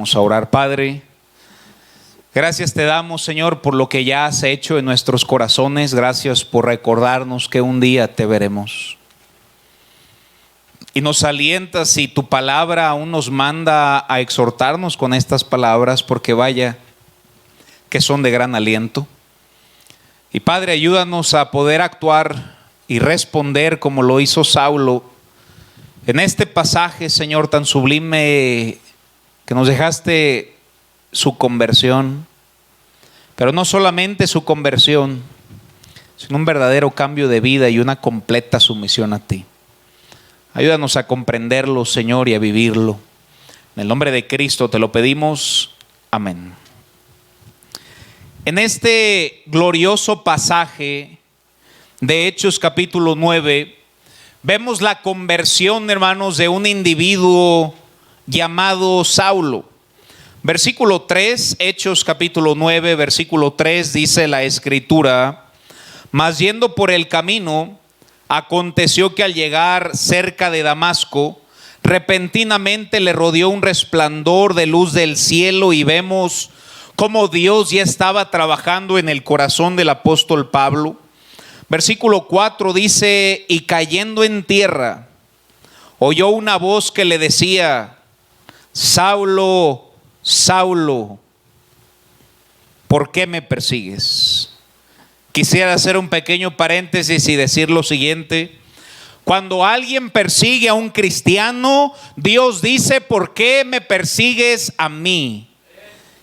Vamos a orar. Padre, gracias te damos, Señor, por lo que ya has hecho en nuestros corazones. Gracias por recordarnos que un día te veremos. Y nos alientas y tu palabra aún nos manda a exhortarnos con estas palabras, porque vaya que son de gran aliento. Y Padre, ayúdanos a poder actuar y responder como lo hizo Saulo en este pasaje, Señor, tan sublime, que nos dejaste su conversión, pero no solamente su conversión, sino un verdadero cambio de vida y una completa sumisión a ti. Ayúdanos a comprenderlo, Señor, y a vivirlo. En el nombre de Cristo te lo pedimos. Amén. En este glorioso pasaje de Hechos capítulo 9, vemos la conversión, hermanos, de un individuo llamado Saulo. Versículo 3, Hechos capítulo 9, versículo 3, dice la Escritura: mas yendo por el camino, aconteció que al llegar cerca de Damasco, repentinamente le rodeó un resplandor de luz del cielo, y vemos cómo Dios ya estaba trabajando en el corazón del apóstol Pablo. Versículo 4 dice: y cayendo en tierra, oyó una voz que le decía: Saulo, Saulo, ¿por qué me persigues? Quisiera hacer un pequeño paréntesis y decir lo siguiente: cuando alguien persigue a un cristiano, Dios dice: ¿por qué me persigues a mí?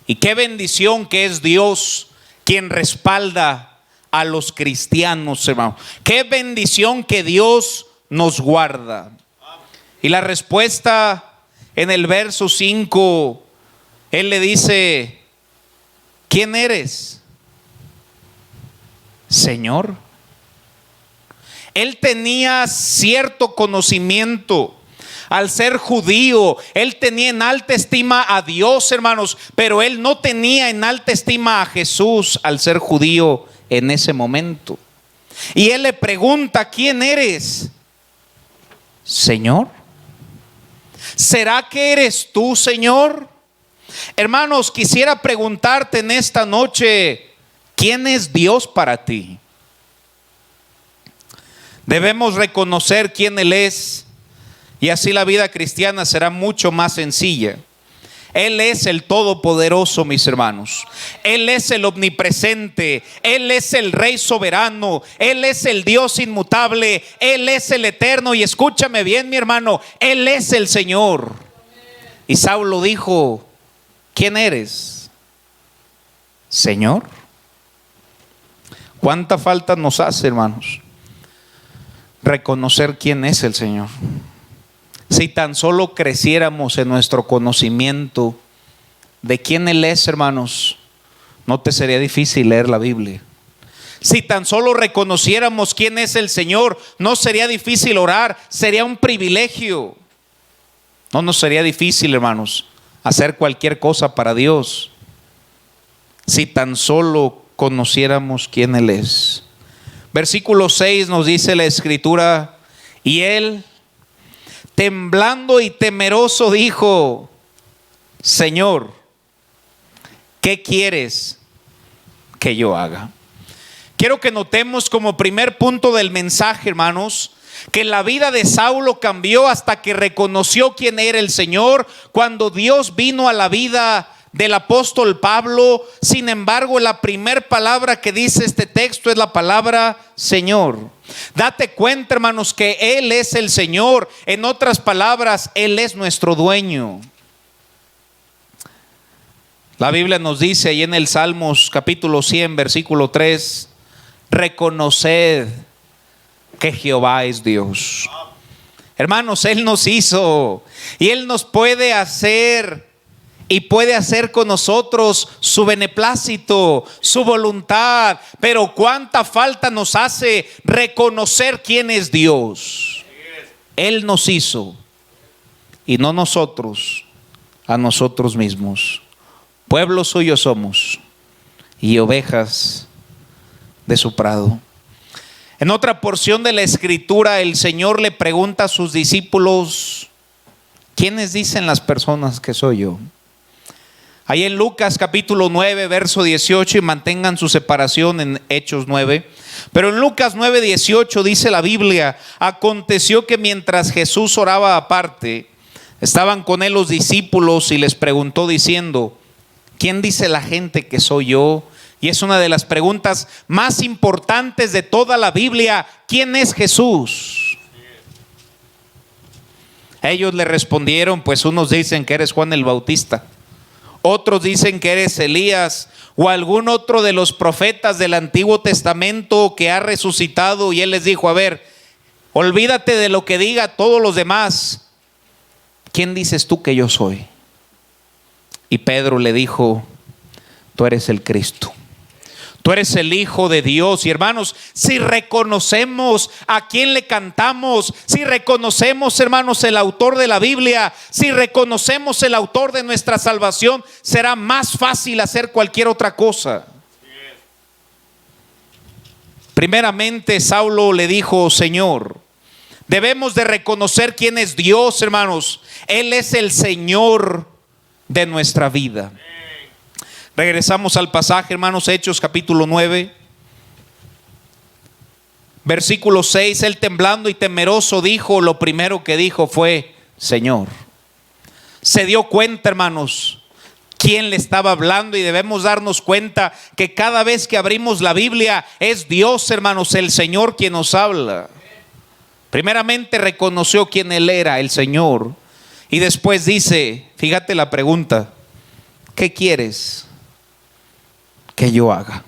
Y qué bendición que es Dios quien respalda a los cristianos, hermano. Qué bendición que Dios nos guarda. Y la respuesta en el verso 5, Él le dice: ¿quién eres, Señor? Él tenía cierto conocimiento. Al ser judío, él tenía en alta estima a Dios, hermanos, pero él no tenía en alta estima a Jesús al ser judío en ese momento. Y él le pregunta: ¿quién eres, Señor? ¿Será que eres tú, Señor? Hermanos, quisiera preguntarte en esta noche: ¿quién es Dios para ti? Debemos reconocer quién Él es, y así la vida cristiana será mucho más sencilla. Él es el Todopoderoso, mis hermanos. Él es el omnipresente. Él es el Rey soberano. Él es el Dios inmutable. Él es el eterno. Y escúchame bien, mi hermano, Él es el Señor. Y Saulo dijo: ¿quién eres, Señor? ¿Cuánta falta nos hace, hermanos, reconocer quién es el Señor? Si tan solo creciéramos en nuestro conocimiento de quién Él es, hermanos, no te sería difícil leer la Biblia. Si tan solo reconociéramos quién es el Señor, no sería difícil orar, sería un privilegio. No nos sería difícil, hermanos, hacer cualquier cosa para Dios, si tan solo conociéramos quién Él es. Versículo 6 nos dice la Escritura: y Él, temblando y temeroso, dijo: Señor, ¿qué quieres que yo haga? Quiero que notemos como primer punto del mensaje, hermanos, que la vida de Saulo cambió hasta que reconoció quién era el Señor. Cuando Dios vino a la vida del apóstol Pablo, sin embargo, la primera palabra que dice este texto es la palabra Señor. Date cuenta, hermanos, que Él es el Señor. En otras palabras, Él es nuestro dueño. La Biblia nos dice ahí en el Salmos capítulo 100, versículo 3: reconoced que Jehová es Dios. Hermanos, Él nos hizo y Él nos puede hacer y puede hacer con nosotros su beneplácito, su voluntad. Pero cuánta falta nos hace reconocer quién es Dios. Él nos hizo y no nosotros a nosotros mismos. Pueblo suyo somos y ovejas de su prado. En otra porción de la Escritura, el Señor le pregunta a sus discípulos: ¿quiénes dicen las personas que soy yo? Ahí en Lucas capítulo 9, verso 18, y mantengan su separación en Hechos 9. Pero en Lucas 9, 18 dice la Biblia: aconteció que mientras Jesús oraba aparte, estaban con él los discípulos y les preguntó diciendo: ¿quién dice la gente que soy yo? Y es una de las preguntas más importantes de toda la Biblia. ¿Quién es Jesús? Ellos le respondieron: pues unos dicen que eres Juan el Bautista, otros dicen que eres Elías o algún otro de los profetas del Antiguo Testamento que ha resucitado. Y él les dijo: a ver, olvídate de lo que diga todos los demás. ¿Quién dices tú que yo soy? Y Pedro le dijo: tú eres el Cristo. Tú eres el Hijo de Dios. Y hermanos, si reconocemos a quién le cantamos, si reconocemos, hermanos, el autor de la Biblia, si reconocemos el autor de nuestra salvación, será más fácil hacer cualquier otra cosa. Primeramente, Saulo le dijo: Señor. Debemos de reconocer quién es Dios, hermanos. Él es el Señor de nuestra vida. Regresamos al pasaje, hermanos, Hechos capítulo 9, versículo 6. Él, temblando y temeroso, dijo, lo primero que dijo fue: Señor. Se dio cuenta, hermanos, quién le estaba hablando, y debemos darnos cuenta que cada vez que abrimos la Biblia es Dios, hermanos, el Señor quien nos habla. Primeramente reconoció quién Él era, el Señor, y después dice, fíjate la pregunta: ¿qué quieres que yo haga?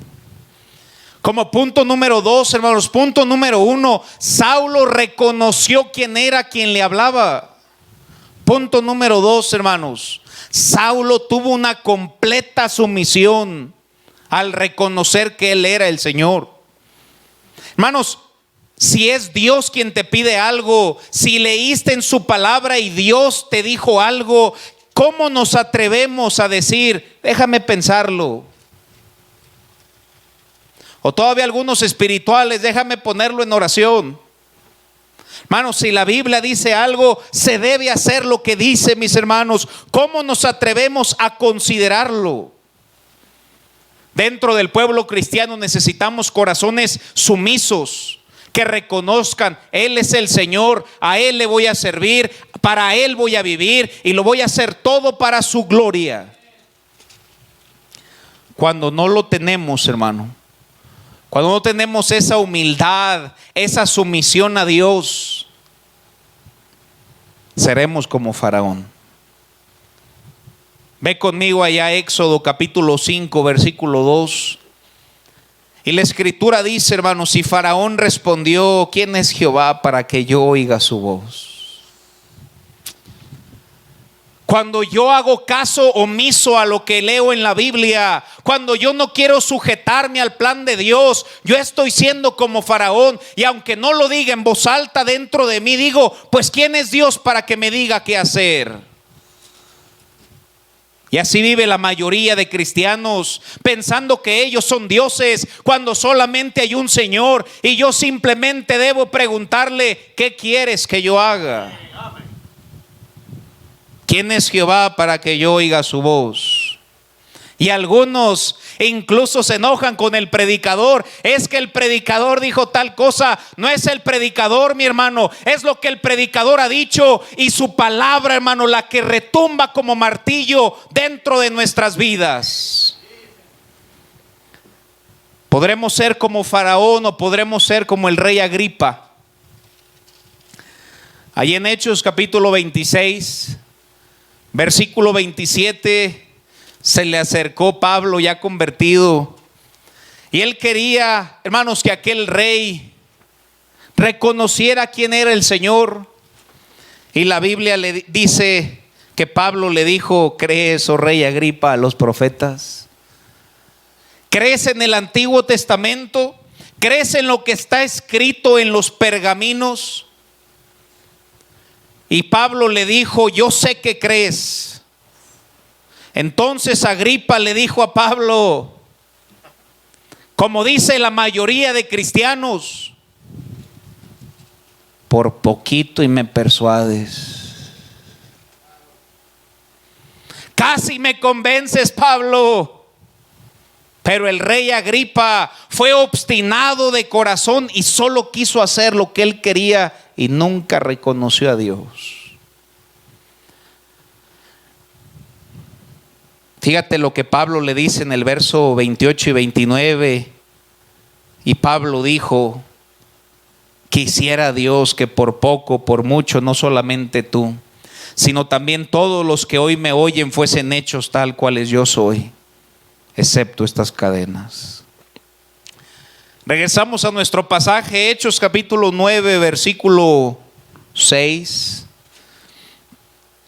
Como punto número 2, hermanos, punto número 1, Saulo reconoció quién era quien le hablaba. Punto número 2, hermanos, Saulo tuvo una completa sumisión al reconocer que Él era el Señor. Hermanos, si es Dios quien te pide algo, si leíste en su palabra y Dios te dijo algo, ¿cómo nos atrevemos a decir, déjame pensarlo? O todavía algunos espirituales, déjame ponerlo en oración. Hermanos, si la Biblia dice algo, se debe hacer lo que dice, mis hermanos. ¿Cómo nos atrevemos a considerarlo? Dentro del pueblo cristiano necesitamos corazones sumisos, que reconozcan, Él es el Señor, a Él le voy a servir, para Él voy a vivir y lo voy a hacer todo para su gloria. Cuando no lo tenemos, hermano, cuando no tenemos esa humildad, esa sumisión a Dios, seremos como Faraón. Ve conmigo allá Éxodo capítulo 5, versículo 2. Y la escritura dice, hermanos, y Faraón respondió: ¿quién es Jehová para que yo oiga su voz? Cuando yo hago caso omiso a lo que leo en la Biblia, cuando yo no quiero sujetarme al plan de Dios, yo estoy siendo como Faraón. Y aunque no lo diga en voz alta, dentro de mí digo, pues ¿quién es Dios para que me diga qué hacer? Y así vive la mayoría de cristianos, pensando que ellos son dioses, cuando solamente hay un Señor, y yo simplemente debo preguntarle: ¿qué quieres que yo haga? ¿Quién es Jehová para que yo oiga su voz? Y algunos incluso se enojan con el predicador. Es que el predicador dijo tal cosa. No es el predicador, mi hermano, es lo que el predicador ha dicho, y su palabra, hermano, la que retumba como martillo dentro de nuestras vidas. Podremos ser como Faraón o podremos ser como el rey Agripa. Allí en Hechos capítulo 26, versículo 27, se le acercó Pablo ya convertido, y él quería, hermanos, que aquel rey reconociera quién era el Señor. Y la Biblia le dice que Pablo le dijo: ¿crees, oh rey Agripa, a los profetas? ¿Crees en el Antiguo Testamento? ¿Crees en lo que está escrito en los pergaminos? Y Pablo le dijo: yo sé que crees. Entonces Agripa le dijo a Pablo, como dice la mayoría de cristianos: por poquito y me persuades. Casi me convences, Pablo. Pero el rey Agripa fue obstinado de corazón y solo quiso hacer lo que él quería y nunca reconoció a Dios. Fíjate lo que Pablo le dice en el verso 28 y 29. Y Pablo dijo: quisiera Dios que por poco, por mucho, no solamente tú, sino también todos los que hoy me oyen fuesen hechos tal cuales yo soy, excepto estas cadenas. Regresamos a nuestro pasaje, Hechos capítulo 9, versículo 6.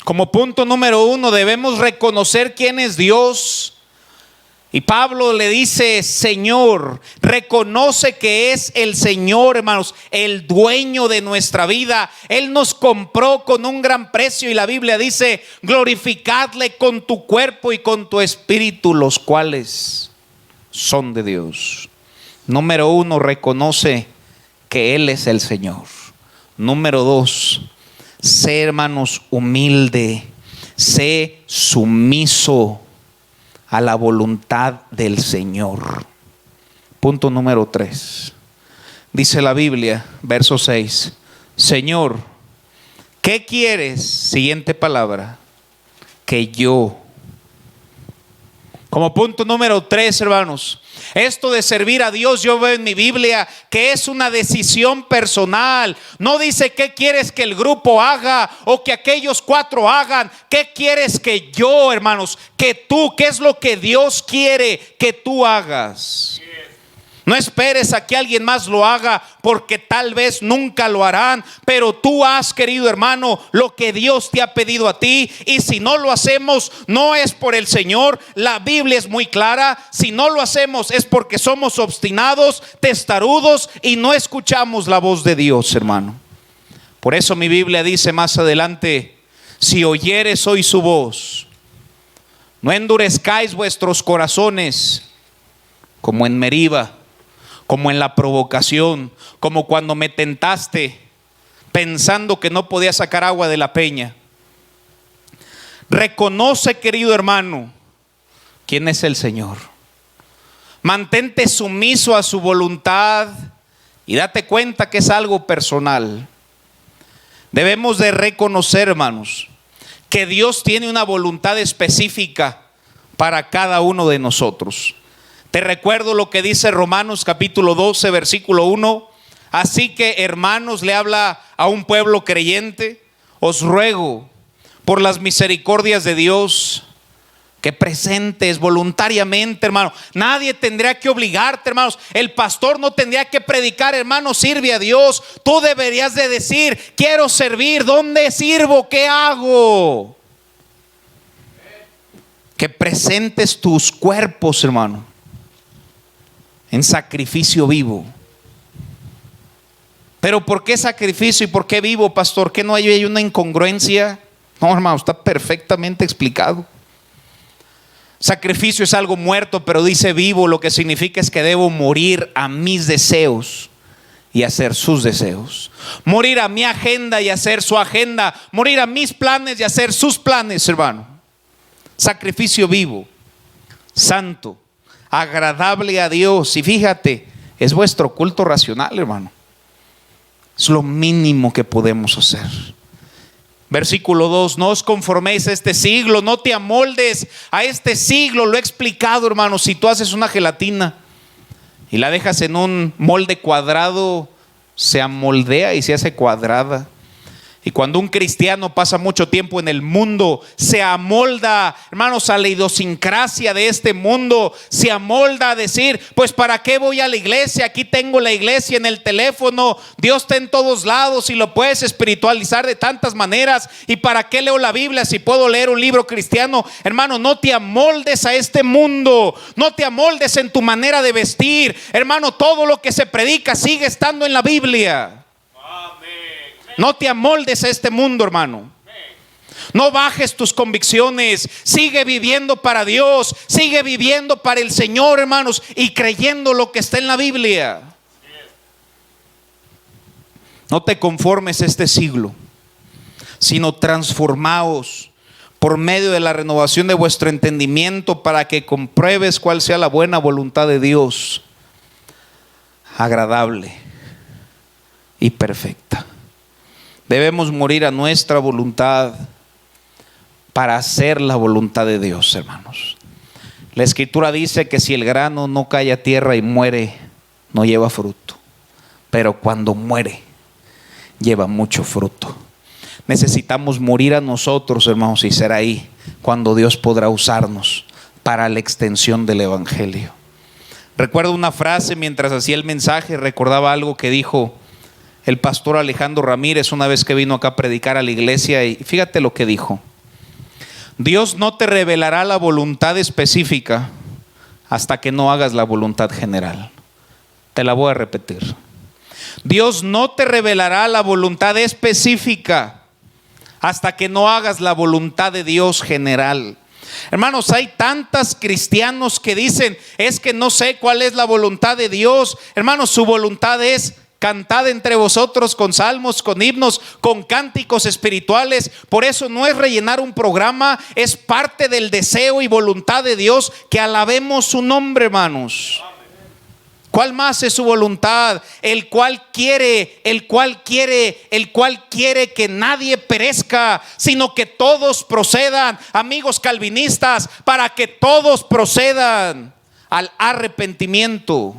Como punto número 1, debemos reconocer quién es Dios. Y Pablo le dice: Señor. Reconoce que es el Señor, hermanos, el dueño de nuestra vida. Él nos compró con un gran precio, y la Biblia dice: glorificadle con tu cuerpo y con tu espíritu, los cuales son de Dios. Número 1, reconoce que Él es el Señor. Número 2, sé, hermanos, humilde, sé sumiso a la voluntad del Señor. Punto número 3. Dice la Biblia, verso 6: Señor, ¿qué quieres? Siguiente palabra: que yo. Como punto número 3, hermanos, esto de servir a Dios, yo veo en mi Biblia que es una decisión personal. No dice qué quieres que el grupo haga o que aquellos 4 hagan. ¿Qué quieres que yo, hermanos, que tú, qué es lo que Dios quiere que tú hagas? No esperes a que alguien más lo haga, porque tal vez nunca lo harán. Pero tú has, querido hermano, lo que Dios te ha pedido a ti. Y si no lo hacemos, no es por el Señor. La Biblia es muy clara: si no lo hacemos es porque somos obstinados, testarudos y no escuchamos la voz de Dios, hermano. Por eso mi Biblia dice más adelante: si oyeres hoy su voz, no endurezcáis vuestros corazones, como en Meriba, como en la provocación, como cuando me tentaste pensando que no podía sacar agua de la peña. Reconoce, querido hermano, quién es el Señor. Mantente sumiso a su voluntad y date cuenta que es algo personal. Debemos de reconocer, hermanos, que Dios tiene una voluntad específica para cada uno de nosotros. Te recuerdo lo que dice Romanos capítulo 12, versículo 1. Así que, hermanos, le habla a un pueblo creyente: os ruego por las misericordias de Dios que presentes voluntariamente, hermano. Nadie tendría que obligarte, hermanos. El pastor no tendría que predicar: hermano, sirve a Dios. Tú deberías de decir: quiero servir. ¿Dónde sirvo? ¿Qué hago? Que presentes tus cuerpos, hermano, en sacrificio vivo. Pero ¿por qué sacrificio y por qué vivo, pastor? ¿Que no hay una incongruencia? No, hermano, está perfectamente explicado. Sacrificio es algo muerto, pero dice vivo, lo que significa es que debo morir a mis deseos y hacer sus deseos. Morir a mi agenda y hacer su agenda. Morir a mis planes y hacer sus planes, hermano. Sacrificio vivo, santo, agradable a Dios. Y fíjate, es vuestro culto racional, hermano. Es lo mínimo que podemos hacer. Versículo 2: no os conforméis a este siglo, no te amoldes a este siglo. Lo he explicado, hermano. Si tú haces una gelatina y la dejas en un molde cuadrado, se amoldea y se hace cuadrada. Y cuando un cristiano pasa mucho tiempo en el mundo, se amolda, hermanos, a la idiosincrasia de este mundo. Se amolda a decir: pues ¿para qué voy a la iglesia? Aquí tengo la iglesia en el teléfono. Dios está en todos lados y lo puedes espiritualizar de tantas maneras. ¿Y para qué leo la Biblia si puedo leer un libro cristiano? Hermano, no te amoldes a este mundo. No te amoldes en tu manera de vestir. Hermano, todo lo que se predica sigue estando en la Biblia. No te amoldes a este mundo, hermano. No bajes tus convicciones. Sigue viviendo para Dios. Sigue viviendo para el Señor, hermanos, y creyendo lo que está en la Biblia. No te conformes a este siglo, sino transformaos por medio de la renovación de vuestro entendimiento, para que compruebes cuál sea la buena voluntad de Dios, agradable y perfecta. Debemos morir a nuestra voluntad para hacer la voluntad de Dios, hermanos. La Escritura dice que si el grano no cae a tierra y muere, no lleva fruto, pero cuando muere, lleva mucho fruto. Necesitamos morir a nosotros, hermanos, y ser ahí cuando Dios podrá usarnos para la extensión del evangelio. Recuerdo una frase mientras hacía el mensaje, recordaba algo que dijo el pastor Alejandro Ramírez una vez que vino acá a predicar a la iglesia, y fíjate lo que dijo: Dios no te revelará la voluntad específica hasta que no hagas la voluntad general. Te la voy a repetir. Dios no te revelará la voluntad específica hasta que no hagas la voluntad de Dios general. Hermanos, hay tantos cristianos que dicen: es que no sé cuál es la voluntad de Dios. Hermanos, su voluntad es: cantad entre vosotros con salmos, con himnos, con cánticos espirituales. Por eso no es rellenar un programa, es parte del deseo y voluntad de Dios que alabemos su nombre, hermanos. ¿Cuál más es su voluntad? El cual quiere que nadie perezca, sino que todos procedan, amigos calvinistas, para que todos procedan al arrepentimiento.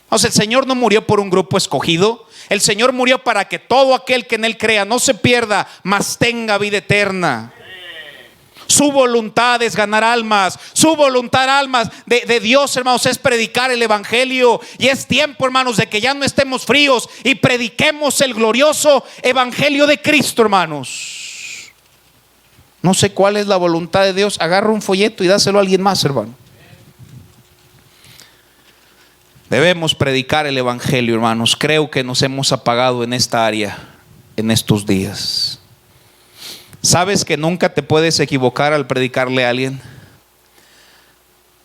O sea, el Señor no murió por un grupo escogido. El Señor murió para que todo aquel que en Él crea no se pierda, mas tenga vida eterna. Su voluntad es ganar almas. Su voluntad, almas de Dios, hermanos, es predicar el evangelio. Y es tiempo, hermanos, de que ya no estemos fríos y prediquemos el glorioso evangelio de Cristo, hermanos. No sé cuál es la voluntad de Dios. Agarra un folleto y dáselo a alguien más, hermano. Debemos predicar el evangelio, hermanos. Creo que nos hemos apagado en esta área en estos días. ¿Sabes que nunca te puedes equivocar al predicarle a alguien?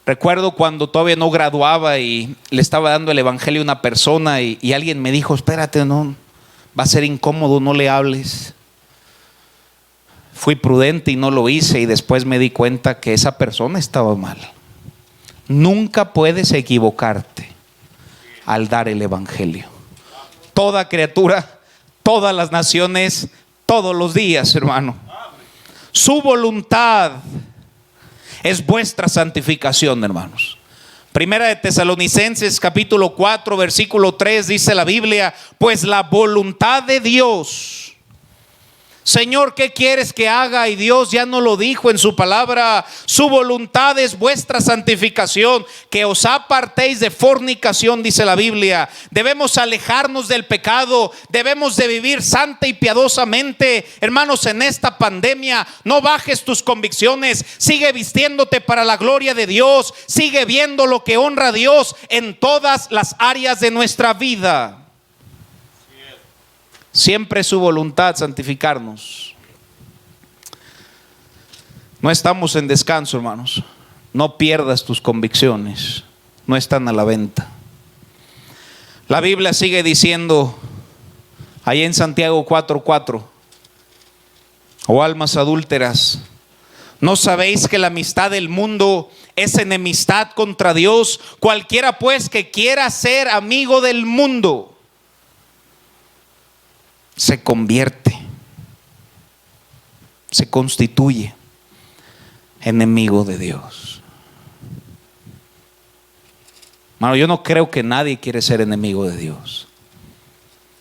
Recuerdo cuando todavía no graduaba y le estaba dando el evangelio a una persona y alguien me dijo: espérate, no, va a ser incómodo, no le hables. Fui prudente y no lo hice, y después me di cuenta que esa persona estaba mal. Nunca puedes equivocarte al dar el evangelio. Toda criatura, todas las naciones, todos los días, hermano. Su voluntad es vuestra santificación, hermanos. Primera de Tesalonicenses capítulo 4 versículo 3 dice la Biblia: pues la voluntad de Dios. Señor, ¿qué quieres que haga? Y Dios ya no lo dijo en su palabra. Su voluntad es vuestra santificación, que os apartéis de fornicación, dice la Biblia. Debemos alejarnos del pecado, debemos de vivir santa y piadosamente. Hermanos, en esta pandemia no bajes tus convicciones, sigue vistiéndote para la gloria de Dios, sigue viendo lo que honra a Dios en todas las áreas de nuestra vida. Siempre es su voluntad santificarnos. No estamos en descanso, hermanos. No pierdas tus convicciones, no están a la venta. La Biblia sigue diciendo ahí en Santiago 4:4: oh almas adúlteras, ¿no sabéis que la amistad del mundo es enemistad contra Dios? Cualquiera pues que quiera ser amigo del mundo se convierte, se constituye enemigo de Dios. Hermano, yo no creo que nadie quiere ser enemigo de Dios.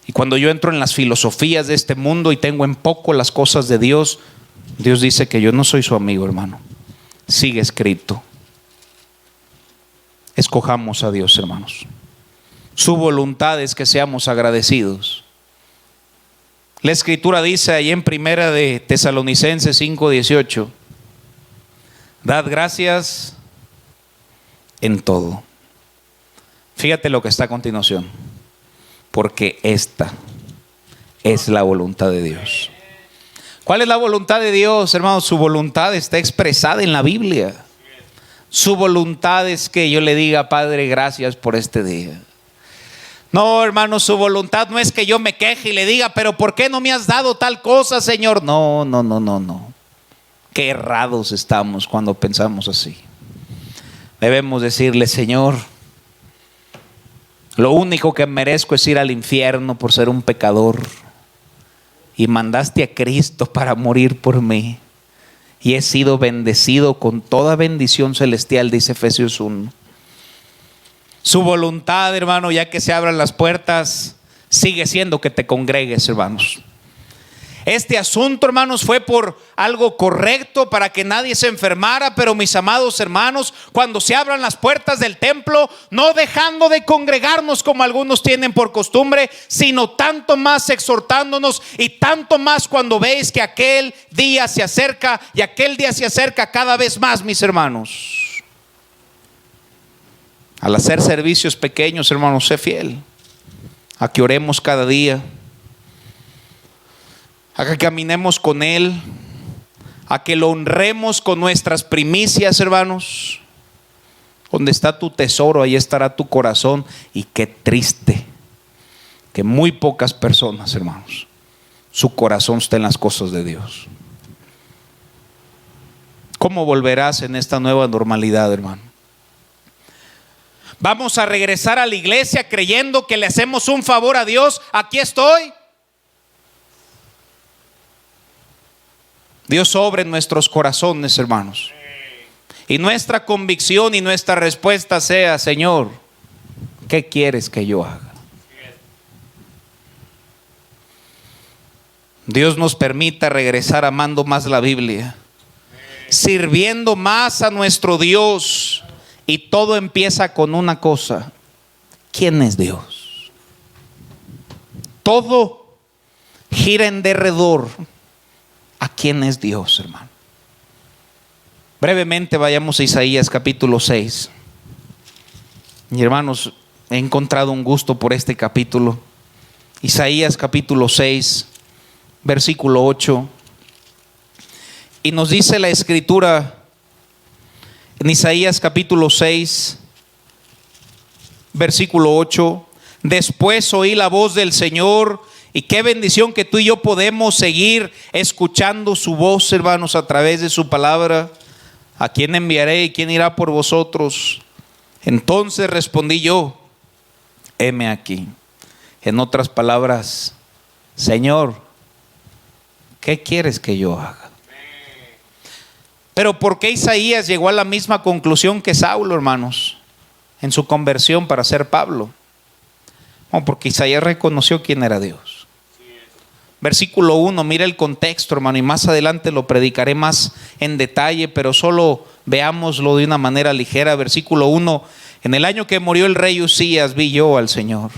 Y cuando yo entro en las filosofías de este mundo y tengo en poco las cosas de Dios, Dios dice que yo no soy su amigo, hermano. Sigue escrito. Escojamos a Dios, hermanos. Su voluntad es que seamos agradecidos. La Escritura dice ahí en Primera de Tesalonicenses 5:18: dad gracias en todo. Fíjate lo que está a continuación: porque esta es la voluntad de Dios. ¿Cuál es la voluntad de Dios, hermanos? Su voluntad está expresada en la Biblia. Su voluntad es que yo le diga: Padre, gracias por este día. No, hermano, su voluntad no es que yo me queje y le diga: pero ¿por qué no me has dado tal cosa, Señor? No. Qué errados estamos cuando pensamos así. Debemos decirle: Señor, lo único que merezco es ir al infierno por ser un pecador, y mandaste a Cristo para morir por mí, y he sido bendecido con toda bendición celestial, dice Efesios 1. Su voluntad, hermano, ya que se abran las puertas, sigue siendo que te congregues, hermanos. Este asunto, hermanos, fue por algo correcto, para que nadie se enfermara. Pero mis amados hermanos, cuando se abran las puertas del templo, no dejando de congregarnos como algunos tienen por costumbre, sino tanto más exhortándonos, y tanto más cuando veis que aquel día se acerca, y aquel día se acerca cada vez más, mis hermanos. Al hacer servicios pequeños, hermanos, sé fiel a que oremos cada día, a que caminemos con Él, a que lo honremos con nuestras primicias, hermanos. Donde está tu tesoro, ahí estará tu corazón. Y qué triste que muy pocas personas, hermanos, su corazón está en las cosas de Dios. ¿Cómo volverás en esta nueva normalidad, hermano? ¿Vamos a regresar a la iglesia creyendo que le hacemos un favor a Dios? Aquí estoy. Dios obre en nuestros corazones, hermanos, y nuestra convicción y nuestra respuesta sea: Señor, ¿qué quieres que yo haga? Dios nos permita regresar amando más la Biblia, sirviendo más a nuestro Dios. Y todo empieza con una cosa: ¿quién es Dios? Todo gira en derredor a quién es Dios, hermano. Brevemente vayamos a Isaías capítulo 6. Y hermanos, he encontrado un gusto por este capítulo. Isaías capítulo 6, versículo 8. Y nos dice la escritura en Isaías capítulo 6, versículo 8: después oí la voz del Señor. Y qué bendición que tú y yo podemos seguir escuchando su voz, hermanos, a través de su palabra. ¿A quién enviaré y quién irá por vosotros? Entonces respondí yo: heme aquí. En otras palabras: Señor, ¿qué quieres que yo haga? Pero ¿por qué Isaías llegó a la misma conclusión que Saulo, hermanos, en su conversión para ser Pablo? Bueno, porque Isaías reconoció quién era Dios. Versículo 1, mira el contexto, hermano, y más adelante lo predicaré más en detalle, pero solo veámoslo de una manera ligera. Versículo 1: en el año que murió el rey Usías, vi yo al Señor.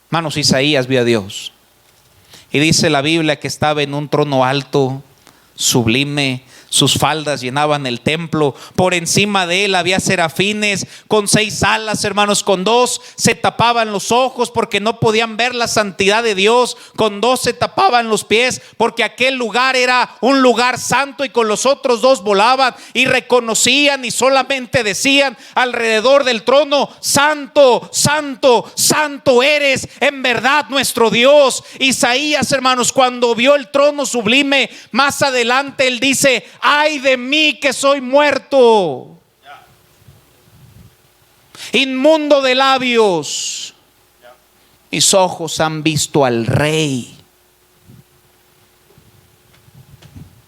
Hermanos, Isaías vio a Dios. Y dice la Biblia que estaba en un trono alto, sublime. Sus faldas llenaban el templo. Por encima de él había serafines con 6 alas, hermanos. Con 2 se tapaban los ojos porque no podían ver la santidad de Dios. Con 2 se tapaban los pies porque aquel lugar era un lugar santo. Y con los otros 2 volaban y reconocían y solamente decían alrededor del trono: santo, santo, santo eres en verdad nuestro Dios. Isaías, hermanos, cuando vio el trono sublime, más adelante él dice: ay de mí que soy muerto, inmundo de labios, mis ojos han visto al Rey.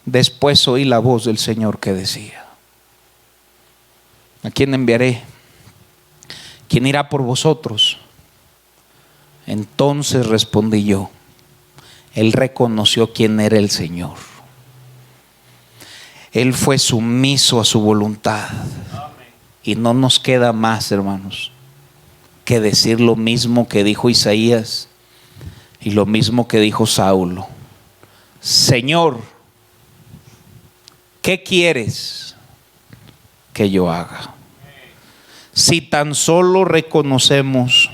Después oí la voz del Señor que decía: ¿a quién enviaré? ¿Quién irá por vosotros? Entonces respondí yo. Él reconoció quién era el Señor. Él fue sumiso a su voluntad. Y no nos queda más, hermanos, que decir lo mismo que dijo Isaías y lo mismo que dijo Saulo: Señor, ¿qué quieres que yo haga? Si tan solo reconocemos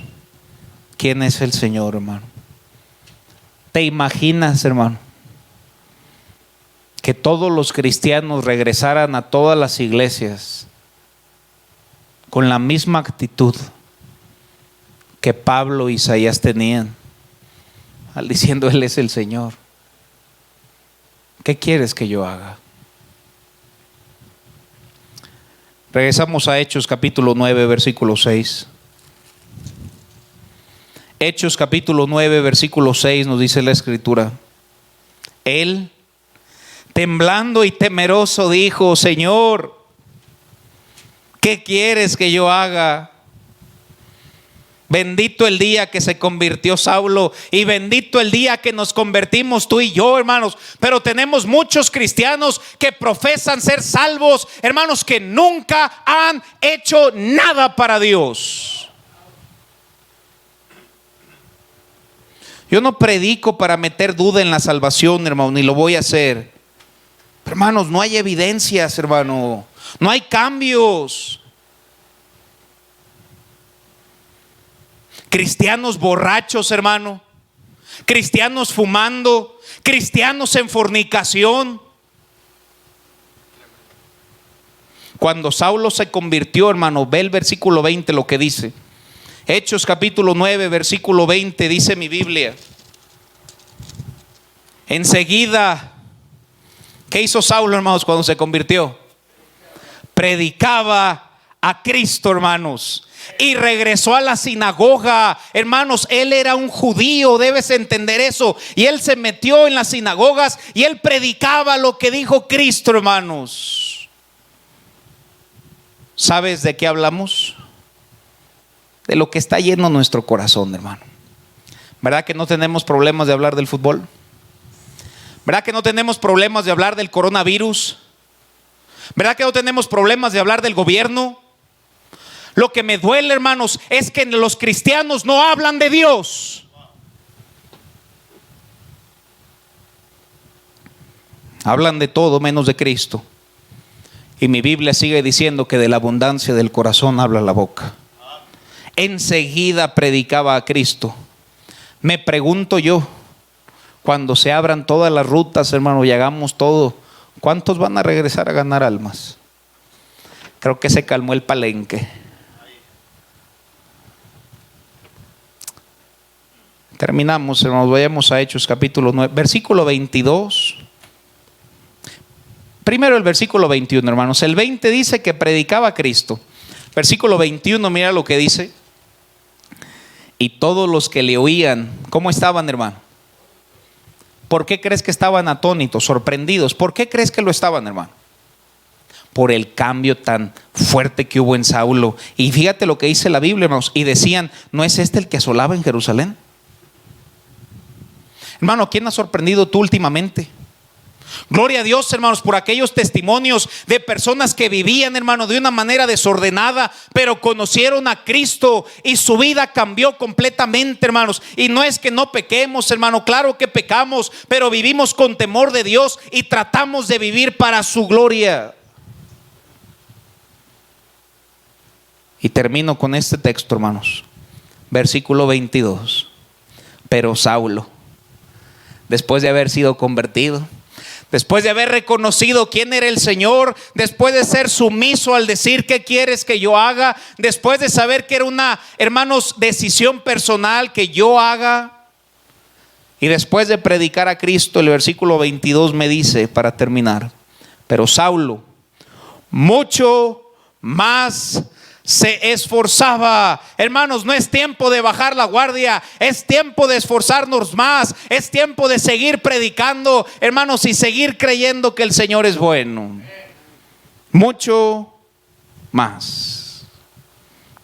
quién es el Señor, hermano. ¿Te imaginas, hermano, que todos los cristianos regresaran a todas las iglesias con la misma actitud que Pablo e Isaías tenían, al diciendo: Él es el Señor? ¿Qué quieres que yo haga? Regresamos a Hechos capítulo 9, versículo 6. Hechos capítulo 9, versículo 6 nos dice la Escritura: Él, temblando y temeroso, dijo: Señor, ¿qué quieres que yo haga? Bendito el día que se convirtió Saulo y bendito el día que nos convertimos tú y yo, hermanos. Pero tenemos muchos cristianos que profesan ser salvos, hermanos, que nunca han hecho nada para Dios. Yo no predico para meter duda en la salvación, hermano, ni lo voy a hacer. Pero, hermanos, no hay evidencias, hermano. No hay cambios. Cristianos borrachos, hermano. Cristianos fumando. Cristianos en fornicación. Cuando Saulo se convirtió, hermano, ve el versículo 20 lo que dice. Hechos capítulo 9, versículo 20, dice mi Biblia: enseguida, ¿qué hizo Saulo, hermanos, cuando se convirtió? Predicaba a Cristo, hermanos. Y regresó a la sinagoga, hermanos. Él era un judío, debes entender eso. Y él se metió en las sinagogas y él predicaba lo que dijo Cristo, hermanos. ¿Sabes de qué hablamos? De lo que está lleno nuestro corazón, hermano. ¿Verdad que no tenemos problemas de hablar del fútbol? ¿Verdad que no tenemos problemas de hablar del coronavirus? ¿Verdad que no tenemos problemas de hablar del gobierno? Lo que me duele, hermanos, es que los cristianos no hablan de Dios. Hablan de todo menos de Cristo. Y mi Biblia sigue diciendo que de la abundancia del corazón habla la boca. Enseguida predicaba a Cristo. Me pregunto yo, cuando se abran todas las rutas, hermano, y hagamos todo, ¿cuántos van a regresar a ganar almas? Creo que se calmó el palenque. Terminamos, hermanos, vayamos a Hechos capítulo 9, versículo 22. Primero el versículo 21, hermanos. El 20 dice que predicaba a Cristo. Versículo 21, mira lo que dice. Y todos los que le oían, ¿cómo estaban, hermano? ¿Por qué crees que estaban atónitos, sorprendidos? ¿Por qué crees que lo estaban, hermano? Por el cambio tan fuerte que hubo en Saulo. Y fíjate lo que dice la Biblia, hermanos. Y decían: ¿no es este el que asolaba en Jerusalén? Hermano, ¿quién ha sorprendido tú últimamente? Gloria a Dios, hermanos, por aquellos testimonios de personas que vivían, hermano, de una manera desordenada, pero conocieron a Cristo y su vida cambió completamente, hermanos. Y no es que no pequemos, hermano, claro que pecamos, pero vivimos con temor de Dios y tratamos de vivir para su gloria. Y termino con este texto, hermanos. Versículo 22. Pero Saulo, después de haber sido convertido, después de haber reconocido quién era el Señor, después de ser sumiso al decir ¿qué quieres que yo haga? Después de saber que era una, hermanos, decisión personal que yo haga, y después de predicar a Cristo, el versículo 22 me dice, para terminar: pero Saulo mucho más se esforzaba. Hermanos, no es tiempo de bajar la guardia, es tiempo de esforzarnos más, es tiempo de seguir predicando, hermanos, y seguir creyendo que el Señor es bueno. Mucho más.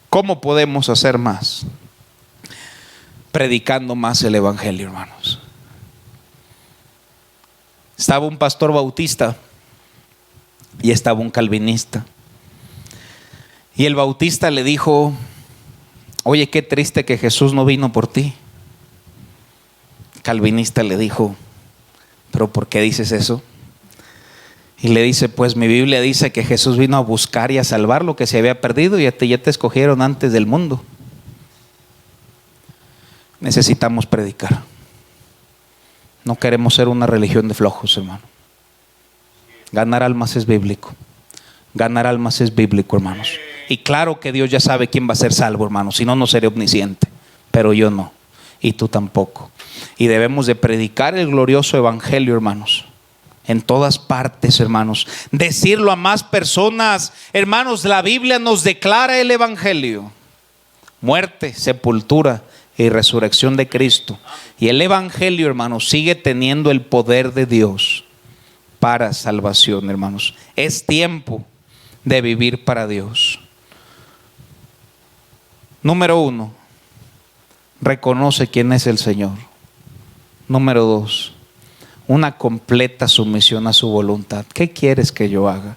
¿Cómo podemos hacer más? Predicando más el evangelio, hermanos. Estaba un pastor bautista y estaba un calvinista. Y el bautista le dijo: oye, qué triste que Jesús no vino por ti. Calvinista le dijo: ¿pero por qué dices eso? Y le dice: pues mi Biblia dice que Jesús vino a buscar y a salvar lo que se había perdido, y a ti ya te escogieron antes del mundo. Necesitamos predicar. No queremos ser una religión de flojos, hermano. Ganar almas es bíblico. Ganar almas es bíblico, hermanos. Y claro que Dios ya sabe quién va a ser salvo, hermanos. Si no, no seré omnisciente. Pero yo no. Y tú tampoco. Y debemos de predicar el glorioso evangelio, hermanos. en todas partes, hermanos. Decirlo a más personas. Hermanos, la Biblia nos declara el Evangelio: muerte, sepultura y resurrección de Cristo. Y el Evangelio, hermanos, sigue teniendo el poder de Dios para salvación, hermanos. Es tiempo de vivir para Dios. Número 1, reconoce quién es el Señor. Número 2, una completa sumisión a su voluntad. ¿Qué quieres que yo haga?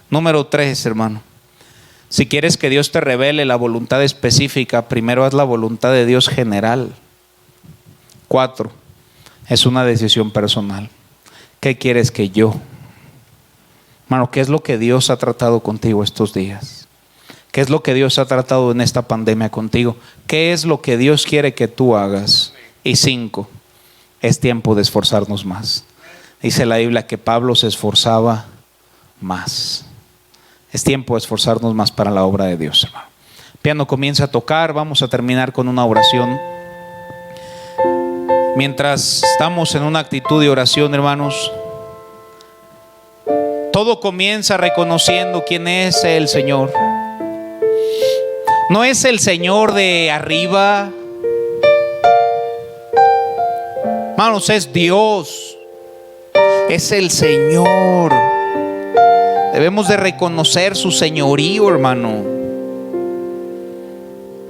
Número 3, hermano, si quieres que Dios te revele la voluntad específica, primero haz la voluntad de Dios general. 4, es una decisión personal. ¿Qué quieres que yo? Hermano, ¿qué es lo que Dios ha tratado contigo estos días? ¿Qué es lo que Dios ha tratado en esta pandemia contigo? ¿Qué es lo que Dios quiere que tú hagas? Y 5, es tiempo de esforzarnos más. Dice la Biblia que Pablo se esforzaba más. Es tiempo de esforzarnos más para la obra de Dios, hermano. El piano comienza a tocar, vamos a terminar con una oración. Mientras estamos en una actitud de oración, hermanos, todo comienza reconociendo quién es el Señor. No es el Señor de arriba, hermanos, es Dios, es el Señor. Debemos de reconocer su señorío, hermano.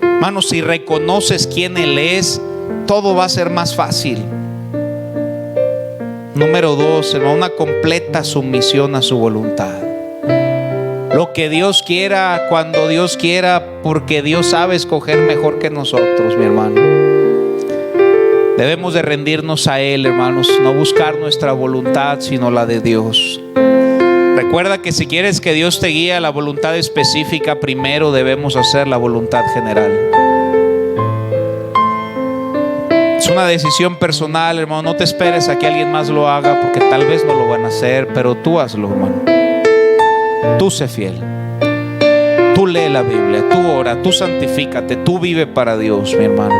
Hermano, si reconoces quién Él es, todo va a ser más fácil. Número 2, hermano, una completa sumisión a su voluntad. Lo que Dios quiera, cuando Dios quiera, porque Dios sabe escoger mejor que nosotros, mi hermano. Debemos de rendirnos a Él, hermanos, no buscar nuestra voluntad, sino la de Dios. Recuerda que si quieres que Dios te guíe a la voluntad específica, primero debemos hacer la voluntad general. Es una decisión personal, hermano. No te esperes a que alguien más lo haga, porque tal vez no lo van a hacer, pero tú hazlo, hermano. Tú sé fiel. Tú lee la Biblia, tú ora, tú santifícate, tú vive para Dios, mi hermano.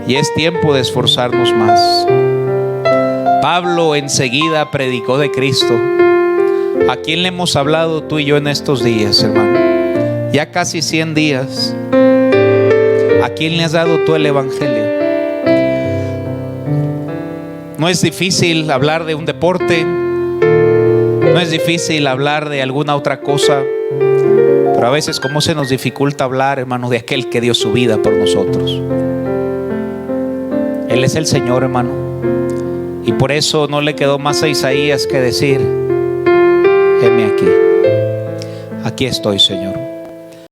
Y es tiempo de esforzarnos más. Pablo enseguida predicó de Cristo. ¿A quién le hemos hablado tú y yo en estos días, hermano? Ya casi 100 días. ¿A quién le has dado tú el Evangelio? No es difícil hablar de un deporte, no es difícil hablar de alguna otra cosa, pero a veces cómo se nos dificulta hablar, hermano, de aquel que dio su vida por nosotros. Él es el Señor, hermano, y por eso no le quedó más a Isaías que decir: heme aquí, aquí estoy, Señor.